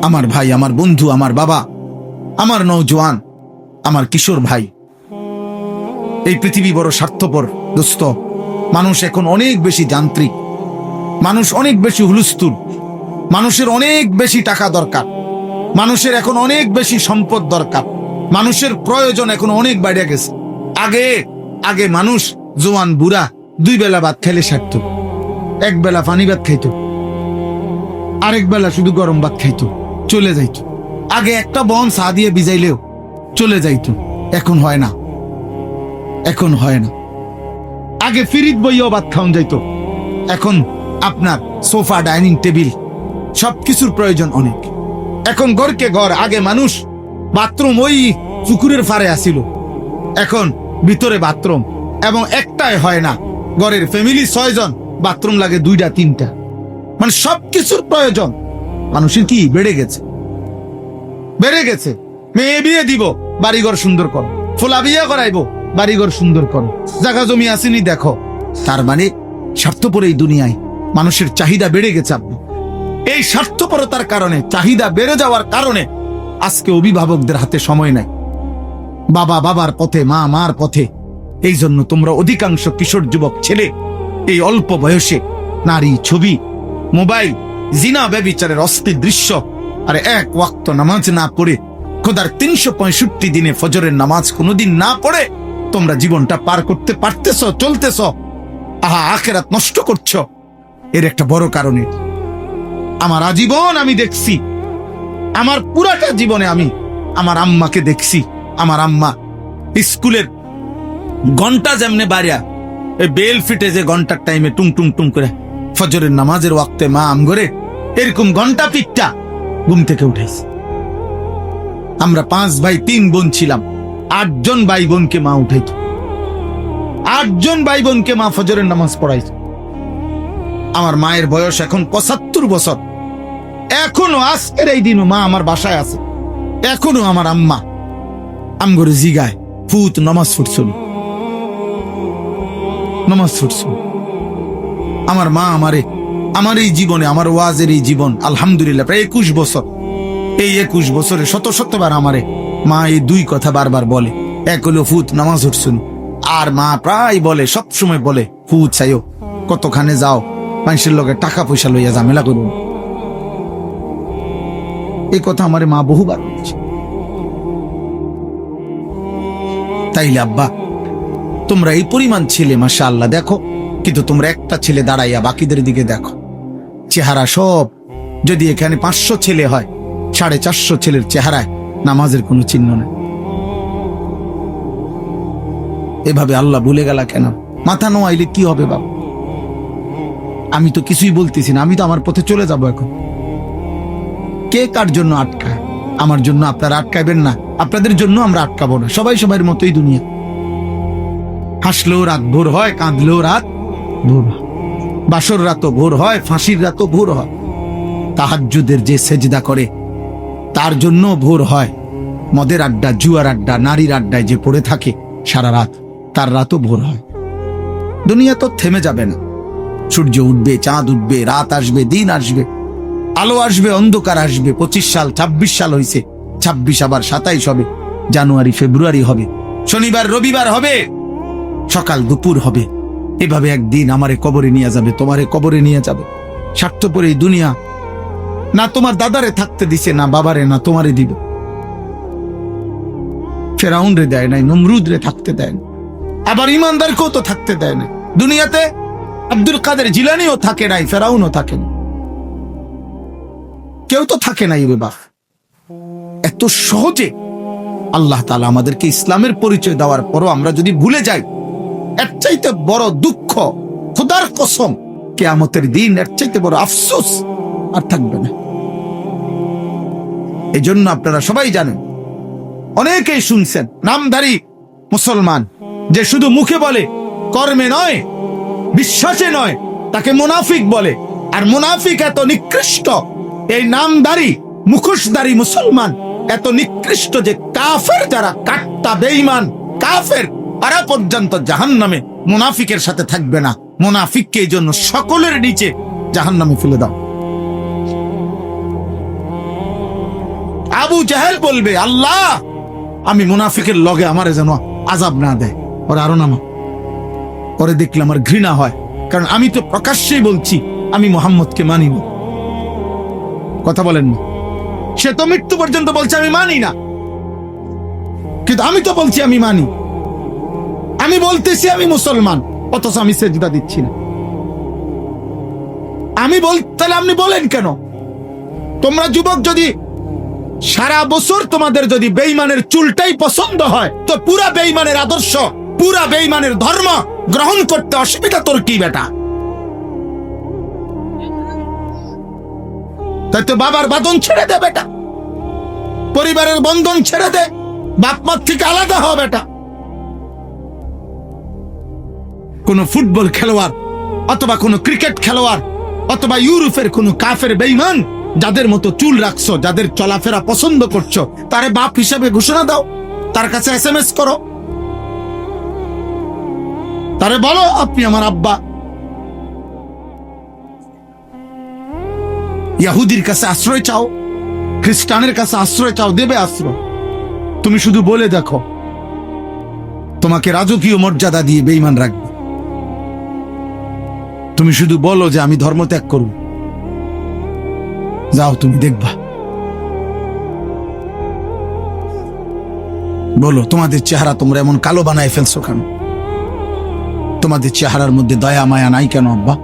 আমার ভাই, আমার বন্ধু, আমার বাবা, আমার নওজোয়ান, আমার কিশোর ভাই, এই পৃথিবী বড় স্বার্থপর দোস্ত। মানুষ এখন অনেক বেশি যান্ত্রিক, মানুষ অনেক বেশি হুলস্থুল, মানুষের অনেক বেশি টাকা দরকার, মানুষের এখন অনেক বেশি সম্পদ দরকার, মানুষের প্রয়োজন এখন অনেক বেড়ে গেছে। আগে আগে মানুষ জোয়ান বুড়া 2 বেলা ভাত খাইলে সারত, 1 বেলা পানি ভাত খাইতো, আরেক বেলা শুধু গরম ভাত খাইতো, চলে যাইতো। আগে একটা বন চা দিয়ে ভিজাইলেও চলে যাইতো। এখন হয় না, এখন হয় না। আগে ফিরিত বইও ভাত খাওয়ান যাইতো, এখন আপনার সোফা, ডাইনিং টেবিল সবকিছুর প্রয়োজন অনেক। এখন ঘরকে ঘর, আগে মানুষ বাথরুম ওই পুকুরের ফারে আসিল, এখন ভিতরে বাথরুম, এবং একটাই হয় না, ঘরের ফ্যামিলি 6 জন, বাথরুম লাগে 2টা 3টা। মানে সবকিছুর প্রয়োজন মানুষের কি বেড়ে গেছে, বেড়ে গেছে। মেয়ে বিয়ে দিব, বাড়িঘর সুন্দর করো, ফোলা বিয়ে করাইবো, বাড়িঘর সুন্দর করো, জায়গা জমি আসেনি দেখো। তার মানে স্বার্থপর এই দুনিয়ায় মানুষের চাহিদা বেড়ে গেছে। আপনি এই স্বার্থপরতার কারণে, চাহিদা বেড়ে যাওয়ার কারণে আজকে অভিভাবকদের হাতে সময় নাই, বাবা বাবার পথে, মা মার পথে। এই জন্য তোমরা অধিকাংশ কিশোর যুবক ছেলে এই অল্প বয়সে নারী, ছবি, মোবাইল, জিনা, ব্যভিচারের অস্থির দৃশ্য, আর 1 ওয়াক্ত নামাজ না পড়ে, খোদার 365 দিনে ফজরের নামাজ কোনোদিন না পড়ে তোমরা জীবনটা পার করতে পারতেছ, চলতেছ, আখিরাত নষ্ট করছো। এর একটা বড় কারণে আমার আজীবন আমি দেখছি, আমার পুরাটা জীবনে আমি আমার আম্মাকে দেখছি। আমার আম্মা স্কুলের ঘন্টা যেমনে বাড়িয়া বেল ফিটে যে ঘন্টার টাইমে টুং টুং টুং করে ফজরের নামাজের ওয়াক্তে মা আমগরে এরকম ঘন্টা পিটটা ঘুম থেকে উঠাইছে। আমরা 5 ভাই 3 বোন ছিলাম, 8 জন ভাই বোনকে মা উঠাইত, 8 জন ভাই বোনকে মা ফজরের নামাজ পড়াইত। আমার মায়ের বয়স এখন 75 বছর, এখনো আজকের এই দিনও মা আমার বাসায় আছে। এখনো আমার আম্মা আমগরে জিগায়, ফুত নামাজ পড়ছুন, নামাজ পড়ছুন। আমার মা আমার এই জীবনে, আমার ওয়াজের এই জীবন আলহামদুলিল্লাহ প্রায় 21 বছর, এই 21 বছরে শতবার আমারে মা এই 2 কথা বারবার বলে। এক হলো ফুত নামাজ পড়ছুন, আর মা প্রায় বলে, সবসময় বলে, ফুত চাইও, কতখানে যাও, মানুষের লগে টাকা পয়সা লইয়া ঝামেলা করুন। এই কথা আমারে মা বহুবার বলছে। তাইলে আব্বা তোমরা এই পরিমাণ ছেলে, মাশাআল্লাহ, দেখো, কিন্তু তোমরা একটা ছেলে দাঁড়াইয়া বাকিদের দিকে দেখো, চেহারা সব। যদি এখানে 500 ছেলে হয়, 450 ছেলের চেহারায় নামাজের কোনো চিহ্ন নেই। এভাবে আল্লাহ ভুলে গেলা কেন? মাথা নোয়াইলে কি হবে বাবা? আমি তো কিছুই বলতেছি না, আমি তো আমার পথে চলে যাব। এখন কে কার জন্য আটকায়? আমার জন্য আপনারা আটকাবেন না, আপনাদের জন্য আমরা আটকাবো না। সবাই সবার মতোই দুনিয়া। হাসলেও রাত ভোর হয়, কাঁদলেও রাত ভোর হয়, বাসর রাতও ভোর হয়, ফাঁসির রাতও ভোর হয়, তাহাজ্জুদের যে সেজদা করে তার জন্য ভোর হয়, মদের আড্ডা, জুয়ার আড্ডা, নারীর আড্ডায় যে পড়ে থাকে সারা রাত, তার রাতও ভোর হয়। দুনিয়া তো থেমে যাবে না। সূর্য উঠবে, চাঁদ উঠবে, রাত আসবে, দিন আসবে, আলো আসবে, অন্ধকার আসবে। 25 সাল, 26 সাল হয়েছে, 26 আবার 27 হবে, জানুয়ারি ফেব্রুয়ারি হবে, শনিবার রবিবার হবে, সকাল দুপুর হবে। এভাবে একদিন আমারে কবরে নিয়ে যাবে, তোমারে কবরে নিয়ে যাবে। স্বার্থপর এই দুনিয়া না তোমার দাদারে থাকতে দিছে, না বাবারে, না তোমারে দিবে। ফেরাউন রে দেয় নাই, নমরুদ রে থাকতে দেয় না, আবার ইমানদারকেও তো থাকতে দেয় না। দুনিয়াতে আব্দুল কাদের জিলানিও থাকে নাই, ফেরাউনও থাকে না, কেউ তো থাকে নাই রে বাপ। এত সহজে আল্লাহ তাআলা আমাদেরকে ইসলামের পরিচয় দেওয়ার পরও আমরা যদি ভুলে যাই, এর চাইতে বড় দুঃখ, খোদার কসম, কিয়ামতের দিন এর চাইতে বড় আফসোস আর থাকবে না। এই জন্য আপনারা সবাই জানেন, অনেকেই শুনছেন, নামধারী মুসলমান যে শুধু মুখে বলে, কর্মে নয়, বিশ্বাসে নয়, তাকে মুনাফিক বলে। আর মুনাফিক এত নিকৃষ্ট, এই নামধারী মুখোশধারী মুসলমান এত নিকৃষ্ট যে কাফের যারা, কাট্টা বেঈমান কাফের, তারা পর্যন্ত জাহান্নামে মুনাফিকের সাথে থাকবে না। মুনাফিককে এই জন্য সকলের নিচে জাহান্নামে ফেলে দাও। আবু জাহেল বলবে, আল্লাহ আমি মুনাফিকের লগে আমারে যেন আযাব না দেয়। ওরা আরো নামা, পরে দেখলে আমার ঘৃণা হয়, কারণ আমি তো প্রকাশ্যেই বলছি আমি মুহাম্মদকে মানি না। কথা বলেন না? সে তো মৃত্যু পর্যন্ত বলছে আমি মানি না, কিন্তু আমি তো বলছি আমি মানি। আমি বলতেছি আমি মুসলমান, অথচ আমি সেজদা দিচ্ছি না। তাহলে আপনি বলেন কেন? তোমরা যুবক যদি সারা বছর তোমাদের যদি বেঈমানের চুলটাই পছন্দ হয়, তো পুরা বেঈমানের আদর্শ, পুরা বেঈমানের ধর্ম গ্রহণ করতে অসুবিধা তোর কি বেটা? তাই তো বাবার বাঁধন ছেড়ে দে বেটা, পরিবারের বন্ধন ছেড়ে দে, বাপ মার থেকে আলাদা হ বেটা। কোন ফুটবল খেলোয়াড় অথবা কোন ক্রিকেট খেলোয়াড় অথবা ইউরোপের কোন কাফের বেঈমান যাদের মতো চুল রাখছো, যাদের চলাফেরা পছন্দ করছো, তারে বাপ হিসাবে ঘোষণা দাও, তার কাছে SMS করো, তারে বলো আপনি আমার আব্বা। ইহুদির কাছে আশ্রয় চাও, খ্রিস্টানের কাছে আশ্রয় চাও, দেবে আশ্রয়। তুমি শুধু বলে দেখো, তোমাকে রাজকীয় মর্যাদা দিয়ে বেঈমান রাখবে। তুমি শুধু বলো যে আমি ধর্ম ত্যাগ করব, যাও তুমি দেখবা। বলো তোমাদের চেহারা তোমরা এমন কালো বানায় ফেলছো কেন? তোমাদের চেহারার মধ্যে দয়া মায়া নাই কেন আব্বা?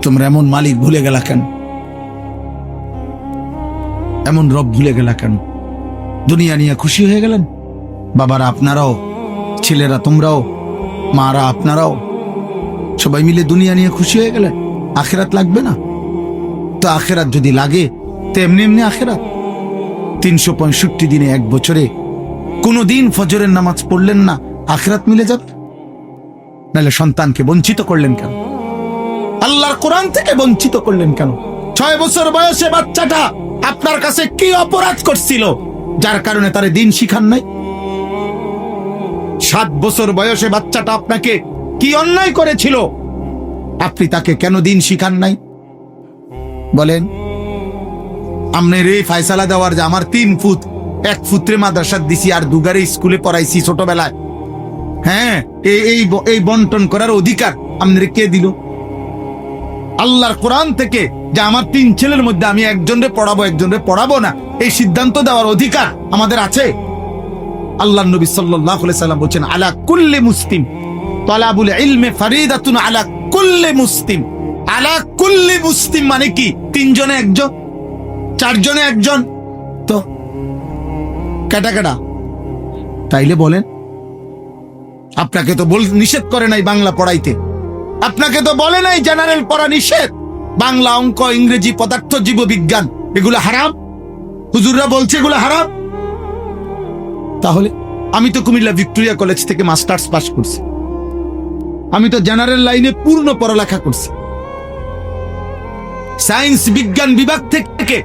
তোমরা এমন মালিক ভুলে গেলা কেন? এমন রব ভুলে গেলা কেন? দুনিয়া নিয়ে খুশি হয়ে গেলেন? বাবারা আপনারাও, ছেলেরা তোমরাও, মারা আপনারাও, সবাই মিলে দুনিয়া নিয়ে খুশি হয়ে গেলেন। আখেরাত লাগবে না? তো আখেরাত যদি লাগে তো এমনি এমনি আখেরাত। 365 দিনে এক বছরে কোনো দিন ফজরের নামাজ পড়লেন না, আখেরাত মিলে যাবে? নাহলে সন্তানকে বঞ্চিত করলেন কেন? আল্লাহর কোরআন থেকে বঞ্চিত করলেন কেন? 6 বছর বয়সে বাচ্চাটা আপনার কাছে কি অপরাধ করছিল যার কারণে তারে দিন শিখান নাই? 7 বছর বয়সে বাচ্চাটা আপনাকে কি অন্যায় করেছিল, আপনি তাকে কেন দিন শিখান নাই? বলেন। আপনার এই ফয়সালা দেওয়ার যে আমার 3 ফুট, 1 ফুটরে মাদ্রাসা দিছি আর 2 গারে স্কুলে পড়াইছি ছোটবেলায়, হ্যাঁ, এই বন্টন করার অধিকার আপনার কে দিল? আল্লাহর কোরআন থেকে যে আমার 3 ছেলের মধ্যে আমি একজনরে পড়াবো একজনরে পড়াবো না, এই সিদ্ধান্ত দেওয়ার অধিকার আমাদের আছে? আল্লাহর নবী সাল্লাল্লাহু আলাইহি সাল্লাম বলেন, আলা কুল্লি মুসলিম তালাবুল ইলমি ফারিদাতুন আলা কুল্লি মুসলিম। আলা কুল্লি মুসলিম মানে কি? 3 জনে একজন, 4 জনে একজন, তো কাটা কাটা। তাইলে বলেন, আপনাকে তো নিষেধ করে নাই বাংলা পড়াইতে, আপনাকে তো বলে নাই জেনারেল পড়া নিষেধ, বাংলা, অঙ্ক, ইংরেজি, পদার্থ, জীববিজ্ঞান এগুলো হারাম? হুজুররা বলছে এগুলো হারাম। তাহলে আমি তো কুমিল্লা ভিক্টোরিয়া কলেজ থেকে মাস্টার্স পাস করছি, আমি তো জেনারেল লাইনে পূর্ণ পড়ালেখা করছি, সায়েন্স বিজ্ঞান বিভাগ থেকে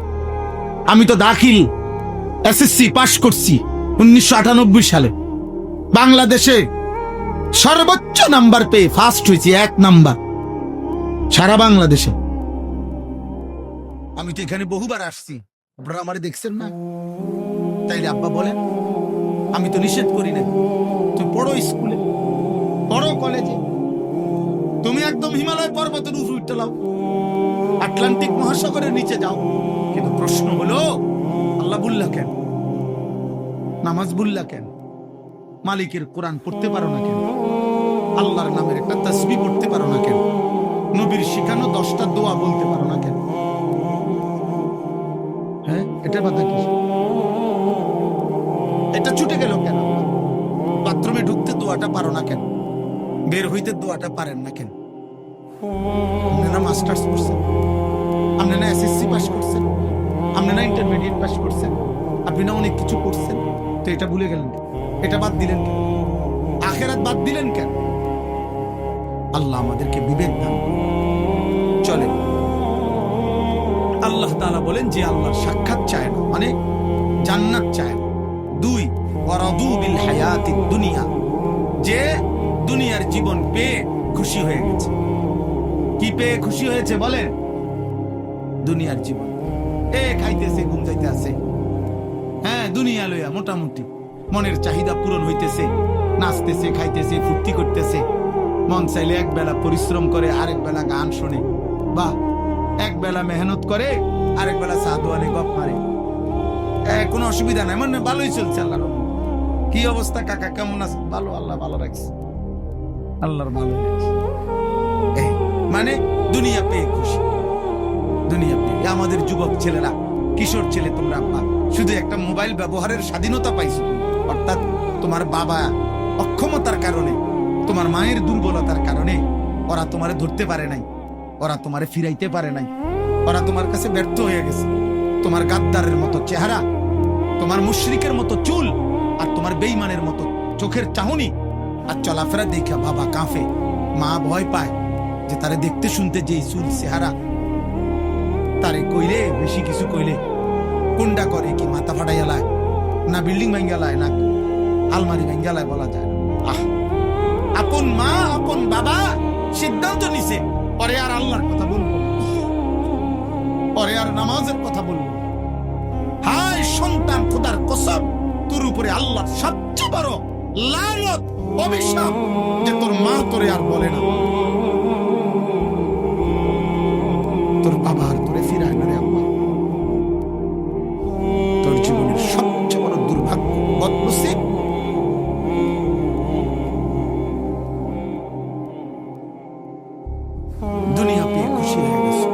আমি তো দাখিল SSC পাস করছি 1998 সালে। বাংলাদেশে সর্বোচ্চ নাম্বার পেয়ে ফার্স্ট হয়েছি, 1 নাম্বার সারা বাংলাদেশে। আমি তো এখানে বহুবার আসছি, আপনারা আমারে দেখছেন না? তাইলে আব্বা বলেন, আমি তো নিষেধ করি না, তুই পড়ো স্কুলে, পড়ো কলেজে, তুমি একদম হিমালয় পর্বতের উপরে উঠে লাও, আটলান্টিক মহাসাগরের নিচে যাও। কিন্তু প্রশ্ন হলো, আল্লাহ বুল্লা কেন? নামাজ বুল্লা কেন? মালিকের কোরআন পড়তে পারো না কেন? আল্লাহর নামের একটা তাসবিহ পড়তে পারো না কেন? নবীর শিখানো 10টা দোয়া বলতে পারো না কেন? হ্যাঁ, এটা বাধা কি? এটা ছুটে গেল কেন? বাথরুমে ঢুকতে দোয়াটা পারো না কেন? বের হইতে দোয়াটা পারেন না কেন? আপনারা মাস্টার্স করছেন, আপনারা SSC পাস করছেন, আপনারা ইন্টারমিডিয়েট পাস করছেন, আপনারা অনেক কিছু করছেন, তো এটা ভুলে গেলেন কেন? এটা বাদ দিলেন কেন? আখেরাত বাদ দিলেন কেন? আল্লাহ আমাদেরকে বিবেক দান করুন। চলেন, আল্লাহ তাআলা বলেন যে আল্লাহর সাক্ষাৎ চায় না মানে জান্নাত চায় না। 2 ওয়ারাদু বিল হায়াতিদ দুনিয়া, যে দুনিয়ার জীবন পেয়ে খুশি হয়ে গেছে। কি পেয়ে খুশি হয়েছে বলেন? দুনিয়ার জীবন। খাইতেছে, ঘুম যাইতে আছে। হ্যাঁ, দুনিয়া লইয়া মোটামুটি মনের চাহিদা পূরণ হইতেছে, নাচতেছে, খাইতেছে, ফুর্তি করতেছে। মন চাইলে এক বেলা পরিশ্রম করে, আরেক বেলা গান শোনে, বা এক বেলা মেহনত করে, আরেক বেলা চা দোয়ানে গপ মারে। কোনো অসুবিধা নাই, মানে ভালোই চলছে আল্লাহর রহমতে। কি অবস্থা কাকা, কেমন আছে? ভালো, আল্লাহ ভালো রাখছে, আল্লাহর ভালো রাখছে। মানে দুনিয়া পেয়ে খুশি, দুনিয়া পেয়ে। আমাদের যুবক ছেলেরা, কিশোর ছেলে, তোমরা শুধু একটা মোবাইল ব্যবহারের স্বাধীনতা পাইছো, অর্থাৎ তোমার বাবা অক্ষমতার কারণে, তোমার মায়ের দুর্বলতার কারণে ওরা তোমারে ধরতে পারে নাই, ওরা তোমারে ফিরাইতে পারে নাই, ওরা তোমার কাছে ব্যর্থ হয়ে গেছে। তোমার গাদ্দারের মতো চেহারা, তোমার মুশরিকের মতো চুল, আর তোমার বেঈমানের মতো চোখের চাহনি আর চলাফেরা দেখা বাবা কাঁপে, মা ভয় পায় যে তারে দেখতে শুনতে যেই চুল চেহারা, তারে কইলে বেশি কিছু কইলে কোনটা করে কি মাথা ফাটাইয়া লায়, না বিল্ডিং ভাঙ্গা লায়, না আলমারি ভাঙ্গা লায়, বলা যায়। আপন মা, আপন বাবা সিদ্ধান্ত নিছে পরে আর আল্লাহর কথা বলবো, পরে আর নামাজের কথা বলবো। হায় সন্তান, খোদার কসম, তোর উপরে আল্লাহর সবচেয়ে বড় লানত, অভিশাপ যে তোর মা তোরে আর বলে না, তোর বাবা আর তোরে ফিরায় না রে আল্লাহ। তোর জীবনের সবচেয়ে বড় দুর্ভাগ্য, বদনসিব। দুনিয়া পেয়ে খুশি হয়ে গেছো,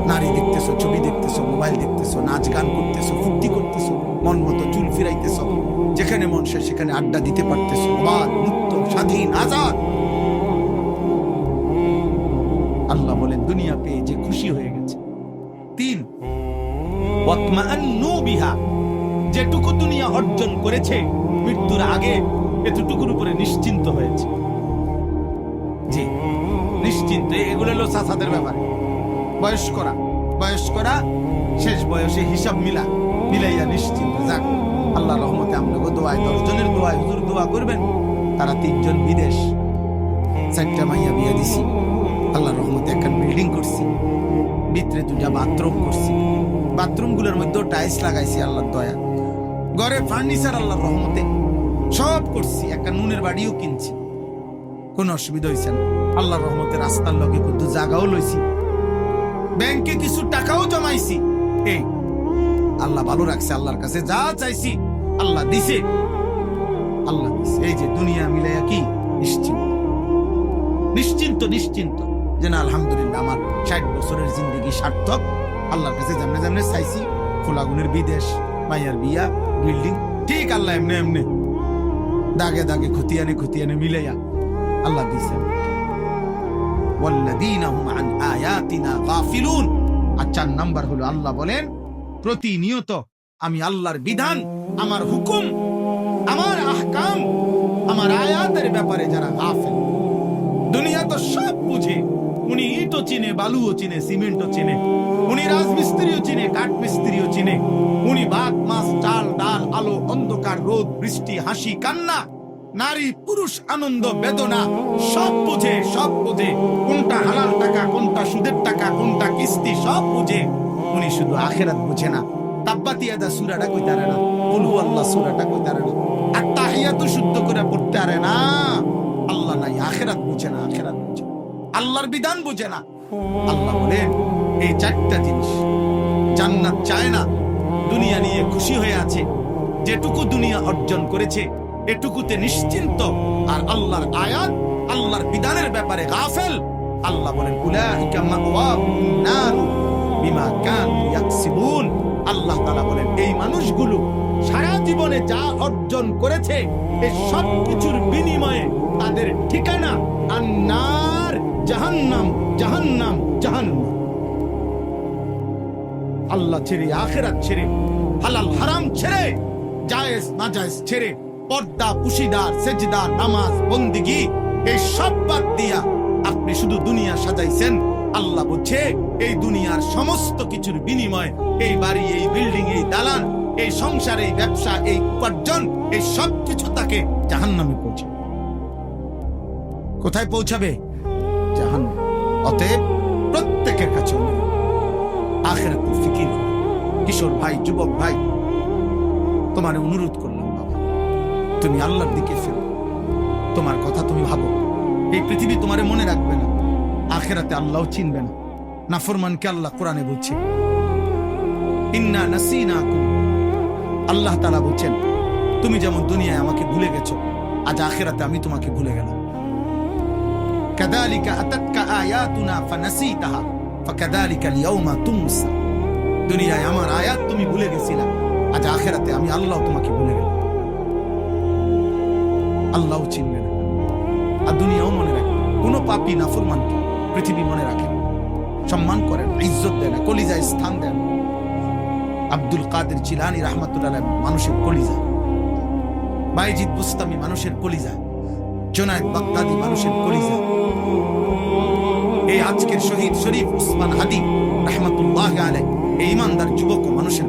নারী দেখতেছো, ছবি দেখতেছো, মোবাইল দেখতেছো, নাচ গান করতেছো, ফুর্তি করতেছো, মন মতো চুল ফিরাইতেছো, যেখানে মন চায় সেখানে আড্ডা দিতে পারতেছো, অবাধ, মুক্ত, স্বাধীন, আজাদ। আল্লাহ বলেন দুনিয়া পেয়ে যে খুশি হয়ে গেছে। 3, ওয়াতমাআন্নু বিহা, যেটুকু দুনিয়া অর্জন করেছে মৃত্যুর আগে এতটুকুর উপরে নিশ্চিন্ত হয়েছে। জি, নিশ্চিন্ত। এগুলো হলো চাচাদের ব্যাপার। বয়স্করা শেষ বয়সে হিসাব মিলাইয়া নিশ্চিন্ত। যাক, আল্লাহ রহমতে আমরা দোয়ায় 10 জনের দোয়ায় হুজুর দোয়া করবেন, তারা 3 জন বিদেশ, 4টা মাইয়া বিয়া দিছি, আল্লাহ রহমতে একটা বিল্ডিং করছি, ভিতরে 2টা বাথরুম করছি, বাথরুম গুলোর মধ্যে টাইলস লাগাইছি আল্লাহর দয়া, ঘরে ফার্নিচার আল্লাহর রহমতে সব করছি, একটা নুনের বাড়িও কিনছি, কোন অসুবিধা হয়েছে না আল্লাহর রহমতে। রাস্তার লগে কিন্তু জায়গাও লইছি, ব্যাংকে কিছু টাকাও জমাইছি। এই আল্লাহ ভালো রাখছে, আল্লাহর কাছে যা চাইছি আল্লাহ দিছে, আল্লাহ দিছে। এই যে দুনিয়া মিলাইয়া কি নিশ্চিন্ত যে না আলহামদুলিল্লাহ আমার 60 বছরের জিন্দগি সার্থক। আল্লাহর কাছে যেমনে চাইছি, ফোলাগুনের বিদেশ, মাইয়ার বিয়া, বিল্ডিং, ঠিক আল্লাহ এমনি দাগে খতিয়ানে মিলাইয়া আল্লাহ দিছে। ওয়াল্লাযীনা হুম আন আয়াতিনা গাফিলুন। আর 4 নাম্বার হলো আল্লাহ বলেন প্রতিনিয়ত আমি আল্লাহর বিধান, আমার হুকুম, আমার আহকাম, আমার আয়াতের ব্যাপারে যারা গাফিল। দুনিয়া তো সব বুঝে, উনি ইটও চিনে, বালুও চিনে, সিমেন্টও চিনে, উনি রাজমিস্ত্রিও চিনে, কাঠ মিস্ত্রিও চিনে, উনি ভাত মাছ চাল ডাল, আলো অন্ধকার, রোদ বৃষ্টি, হাসি কান্না, নারী পুরুষ, আনন্দ বেদনা সব বুঝে। কোনটা হালাল টাকা, কোনটা সুদের টাকা, কোনটা কিস্তি, সব বুঝে। উনি শুধু আখিরাত বুঝে না। তাব্বাত ইয়াদা সূরাটা কইতে পারে না, কুল হুয়াল্লাহ সূরাটা কইতে পারে না, আর তাহিয়াতু শুদ্ধ করে পড়তে পারে না। আল্লাহ নাই, আখিরাত বুঝে না, আল্লাহর বিধান বুঝে না। আল্লাহ বলেন এই 4টা জিনিস, জান্নাত চায় না, দুনিয়া নিয়ে খুশি হয়ে আছে, যেটুকু দুনিয়া অর্জন করেছে এটুকুতে নিশ্চিন্ত, আর আল্লাহর আয়াত, আল্লাহর বিধানের ব্যাপারে গাফেল। আল্লাহ বলেন উলাইকা মাওয়াহুম নার বিমা কানু ইয়াকসিবুন। আল্লাহ তাআলা বলেন এই মানুষগুলো সারা জীবনে যা অর্জন করেছে এই সব কিছুর বিনিময়ে তাদের ঠিকানা আন-নার, জাহান্নাম। আল্লাহ ছেড়ে, আখিরাত ছেড়ে, হালাল হারাম ছেড়ে, জায়েজ নাজায়েজ ছেড়ে, পর্দা পুশিদার, সেজদা, নামাজ, বন্দেগী এই সব বাদ দিয়া আপনি শুধু দুনিয়া সাজাইছেন। আল্লাহ বলছে এই দুনিয়ার সমস্ত কিছুর বিনিময়, এই বাড়ি, এই বিল্ডিং, এই দালান, এই সংসার, এই ব্যবসা, এই উপার্জন, এই সব কিছু তাকে জাহান্নামে পৌঁছাবে। কোথায় পৌঁছাবে? জাহান্নাম। অতএব প্রত্যেকের কাছে আখিরাতের ফিকির করুন, কিশোর ভাই, যুবক ভাই, তোমার অনুরোধ করলাম বাবা, তুমি আল্লাহর দিকে ফেরো, তোমার কথা তুমি ভাবো। এই পৃথিবী তোমারে মনে রাখবে না, আখেরাতে আল্লাহ চিনবে না। নাফরমানকে আল্লাহ কোরআনে বলছে, ইন্না নাসিনাকুম, আল্লাহ তাআলা বলছেন, তুমি যেমন দুনিয়ায় আমাকে ভুলে গেছো, আজ আখেরাতে আমি তোমাকে ভুলে গেলাম। কাযালিকা আতাতকা আয়াতুনা ফানাসিতাহা ফাকাযালিকা আল-ইয়াওমা তুনসা। দুনিয়ায় আমার আয়াত তুমি ভুলে গেছিলা, আজ আখেরাতে আমি আল্লাহ তোমাকে ভুলে গেলাম। আল্লাহ চিনবে না, আর দুনিয়াও মনে রাখে। কোন পাপী নাফরমানকে পৃথিবী মনে রাখে, সম্মান করেন, ইজ্জত দেন, কলিজায় স্থান দেন। আব্দুল কাদের জিলানী রাহমাতুল্লাহ আলাইহি মানুষের কলিজা, বাইজিদ বুস্তামি মানুষের কলিজা, জুনায়েদ বাগদাদি মানুষের কলিজা, এই আজকের শহীদ শরীফ উসমান হাদি রাহমাতুল্লাহ আলাইহি এই ইমানদার যুবক মানুষের